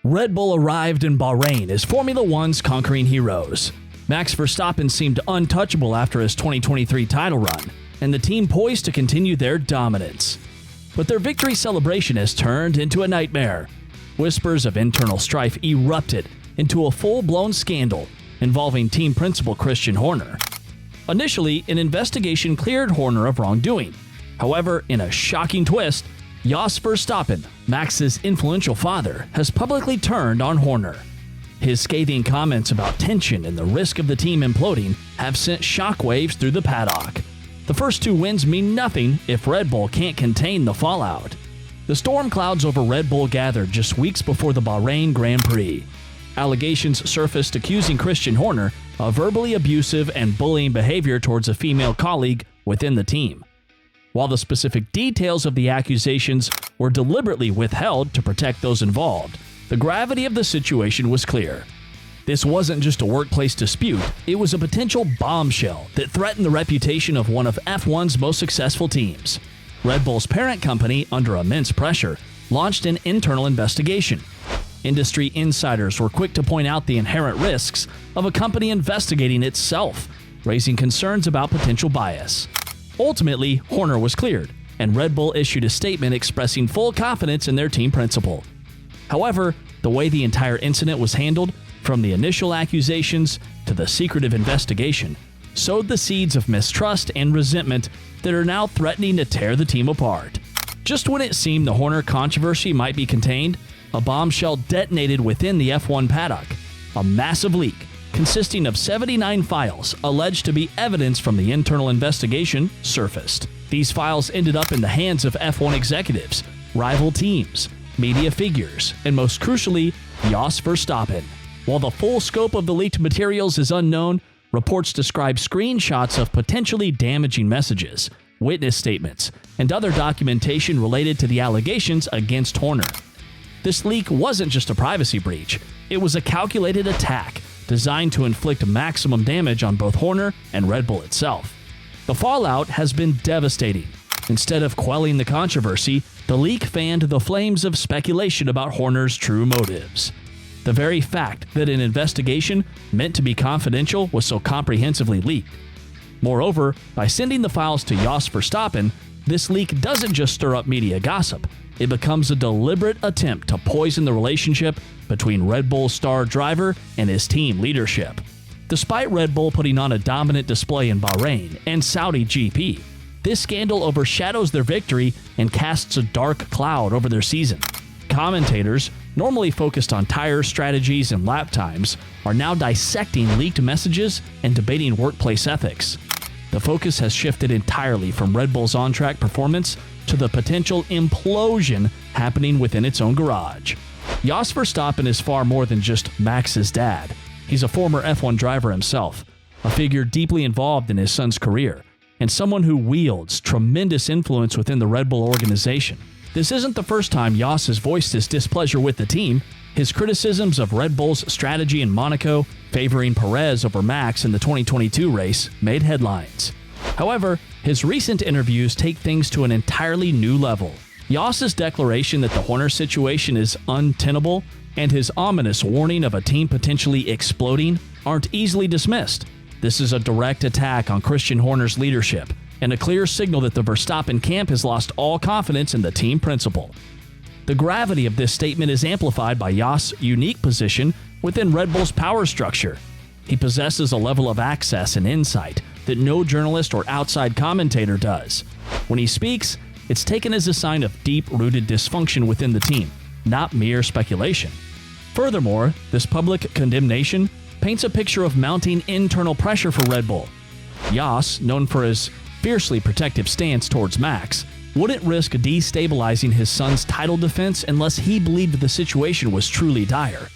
Red Bull arrived in Bahrain as Formula One's conquering heroes. Max Verstappen seemed untouchable after his 2023 title run, and the team poised to continue their dominance. But their victory celebration has turned into a nightmare. Whispers of internal strife erupted into a full-blown scandal involving team principal Christian Horner. Initially, an investigation cleared Horner of wrongdoing. However, in a shocking twist, Jos Verstappen, Max's influential father, has publicly turned on Horner. His scathing comments about tension and the risk of the team imploding have sent shockwaves through the paddock. The first two wins mean nothing if Red Bull can't contain the fallout. The storm clouds over Red Bull gathered just weeks before the Bahrain Grand Prix. Allegations surfaced accusing Christian Horner of verbally abusive and bullying behavior towards a female colleague within the team. While the specific details of the accusations were deliberately withheld to protect those involved, the gravity of the situation was clear. This wasn't just a workplace dispute, it was a potential bombshell that threatened the reputation of one of F1's most successful teams. Red Bull's parent company, under immense pressure, launched an internal investigation. Industry insiders were quick to point out the inherent risks of a company investigating itself, raising concerns about potential bias. Ultimately, Horner was cleared, and Red Bull issued a statement expressing full confidence in their team principal. However, the way the entire incident was handled, from the initial accusations to the secretive investigation, sowed the seeds of mistrust and resentment that are now threatening to tear the team apart. Just when it seemed the Horner controversy might be contained, a bombshell detonated within the F1 paddock. A massive leak consisting of 79 files alleged to be evidence from the internal investigation surfaced. These files ended up in the hands of F1 executives, rival teams, media figures, and most crucially, Jos Verstappen. While the full scope of the leaked materials is unknown, reports describe screenshots of potentially damaging messages, witness statements, and other documentation related to the allegations against Horner. This leak wasn't just a privacy breach, it was a calculated attack designed to inflict maximum damage on both Horner and Red Bull itself. The fallout has been devastating. Instead of quelling the controversy, the leak fanned the flames of speculation about Horner's true motives. The very fact that an investigation meant to be confidential was so comprehensively leaked. Moreover, by sending the files to Jos Verstappen, this leak doesn't just stir up media gossip, it becomes a deliberate attempt to poison the relationship between Red Bull's star driver and his team leadership. Despite Red Bull putting on a dominant display in Bahrain and Saudi GP, this scandal overshadows their victory and casts a dark cloud over their season. Commentators, normally focused on tire strategies and lap times, are now dissecting leaked messages and debating workplace ethics. The focus has shifted entirely from Red Bull's on-track performance to the potential implosion happening within its own garage. Jos Verstappen is far more than just Max's dad. He's a former F1 driver himself, a figure deeply involved in his son's career, and someone who wields tremendous influence within the Red Bull organization. This isn't the first time Jos has voiced his displeasure with the team. His criticisms of Red Bull's strategy in Monaco, favoring Perez over Max in the 2022 race, made headlines. However, his recent interviews take things to an entirely new level. Jos's declaration that the Horner situation is untenable and his ominous warning of a team potentially exploding aren't easily dismissed. This is a direct attack on Christian Horner's leadership and a clear signal that the Verstappen camp has lost all confidence in the team principal. The gravity of this statement is amplified by Jos' unique position within Red Bull's power structure. He possesses a level of access and insight that no journalist or outside commentator does. When he speaks, it's taken as a sign of deep-rooted dysfunction within the team, not mere speculation. Furthermore, this public condemnation paints a picture of mounting internal pressure for Red Bull. Jos, known for his fiercely protective stance towards Max, wouldn't risk destabilizing his son's title defense unless he believed the situation was truly dire.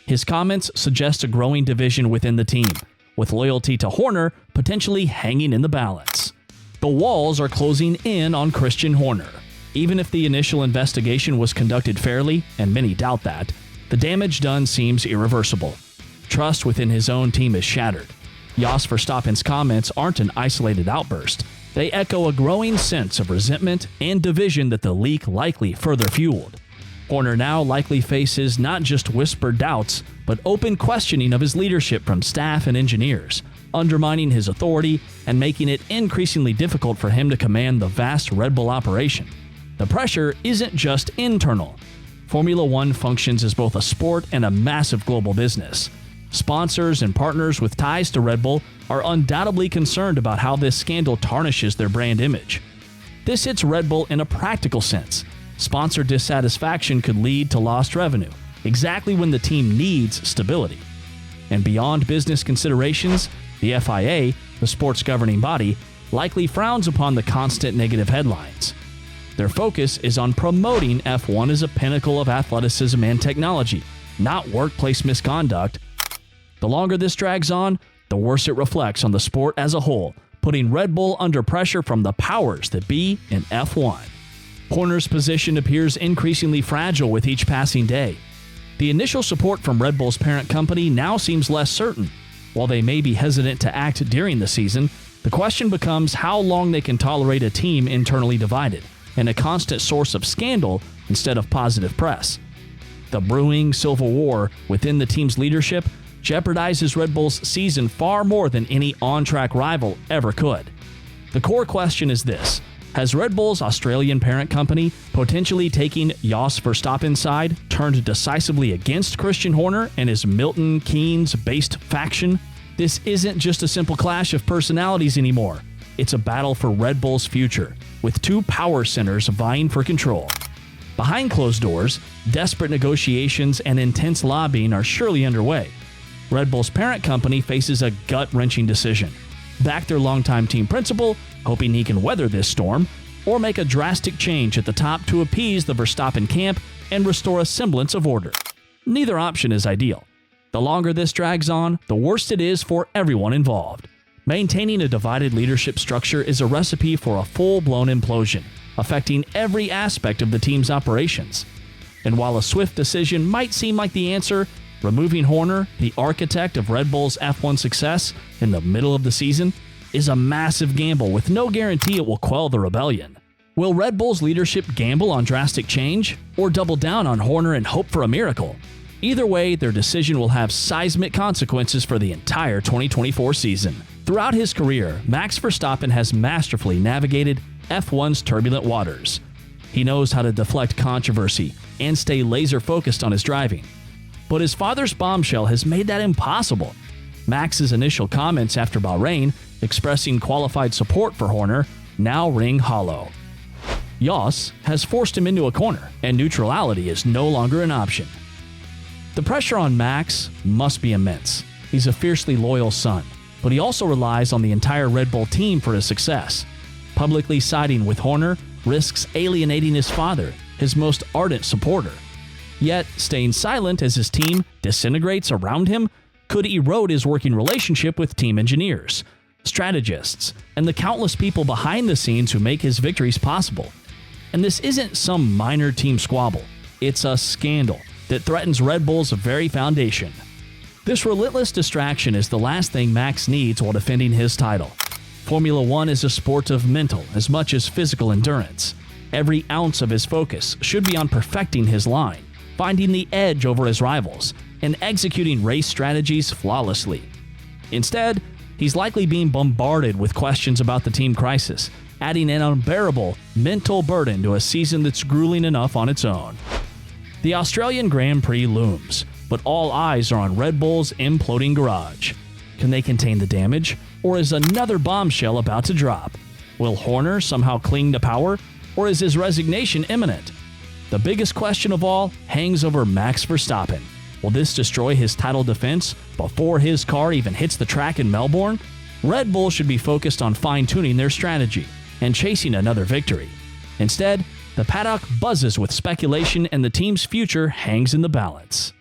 His comments suggest a growing division within the team, with loyalty to Horner potentially hanging in the balance. The walls are closing in on Christian Horner. Even if the initial investigation was conducted fairly, and many doubt that, the damage done seems irreversible. Trust within his own team is shattered. Jos Verstappen's comments aren't an isolated outburst. They echo a growing sense of resentment and division that the leak likely further fueled. Horner now likely faces not just whispered doubts, but open questioning of his leadership from staff and engineers, undermining his authority and making it increasingly difficult for him to command the vast Red Bull operation. The pressure isn't just internal. Formula One functions as both a sport and a massive global business. Sponsors and partners with ties to Red Bull are undoubtedly concerned about how this scandal tarnishes their brand image. This hits Red Bull in a practical sense. Sponsor dissatisfaction could lead to lost revenue, exactly when the team needs stability. And beyond business considerations, the FIA, the sport's governing body, likely frowns upon the constant negative headlines. Their focus is on promoting F1 as a pinnacle of athleticism and technology, not workplace misconduct. The longer this drags on, the worse it reflects on the sport as a whole, putting Red Bull under pressure from the powers that be in F1. Horner's position appears increasingly fragile with each passing day. The initial support from Red Bull's parent company now seems less certain. While they may be hesitant to act during the season, the question becomes how long they can tolerate a team internally divided and a constant source of scandal instead of positive press. The brewing civil war within the team's leadership jeopardizes Red Bull's season far more than any on-track rival ever could. The core question is this: has Red Bull's Australian parent company, potentially taking Jos Verstappen's side, turned decisively against Christian Horner and his Milton Keynes-based faction? This isn't just a simple clash of personalities anymore. It's a battle for Red Bull's future, with two power centers vying for control. Behind closed doors, desperate negotiations and intense lobbying are surely underway. Red Bull's parent company faces a gut-wrenching decision: back their longtime team principal, hoping he can weather this storm, or make a drastic change at the top to appease the Verstappen camp and restore a semblance of order. Neither option is ideal. The longer this drags on, the worse it is for everyone involved. Maintaining a divided leadership structure is a recipe for a full-blown implosion, affecting every aspect of the team's operations. And while a swift decision might seem like the answer, removing Horner, the architect of Red Bull's F1 success, in the middle of the season, is a massive gamble with no guarantee it will quell the rebellion. Will Red Bull's leadership gamble on drastic change, or double down on Horner and hope for a miracle? Either way, their decision will have seismic consequences for the entire 2024 season. Throughout his career, Max Verstappen has masterfully navigated F1's turbulent waters. He knows how to deflect controversy and stay laser-focused on his driving. But his father's bombshell has made that impossible. Max's initial comments after Bahrain, expressing qualified support for Horner, now ring hollow. Jos has forced him into a corner, and neutrality is no longer an option. The pressure on Max must be immense. He's a fiercely loyal son, but he also relies on the entire Red Bull team for his success. Publicly siding with Horner risks alienating his father, his most ardent supporter. Yet, staying silent as his team disintegrates around him could erode his working relationship with team engineers, strategists, and the countless people behind the scenes who make his victories possible. And this isn't some minor team squabble. It's a scandal that threatens Red Bull's very foundation. This relentless distraction is the last thing Max needs while defending his title. Formula One is a sport of mental as much as physical endurance. Every ounce of his focus should be on perfecting his line, finding the edge over his rivals, and executing race strategies flawlessly. Instead, he's likely being bombarded with questions about the team crisis, adding an unbearable mental burden to a season that's grueling enough on its own. The Australian Grand Prix looms, but all eyes are on Red Bull's imploding garage. Can they contain the damage, or is another bombshell about to drop? Will Horner somehow cling to power, or is his resignation imminent? The biggest question of all hangs over Max Verstappen. Will this destroy his title defense before his car even hits the track in Melbourne? Red Bull should be focused on fine-tuning their strategy and chasing another victory. Instead, the paddock buzzes with speculation and the team's future hangs in the balance.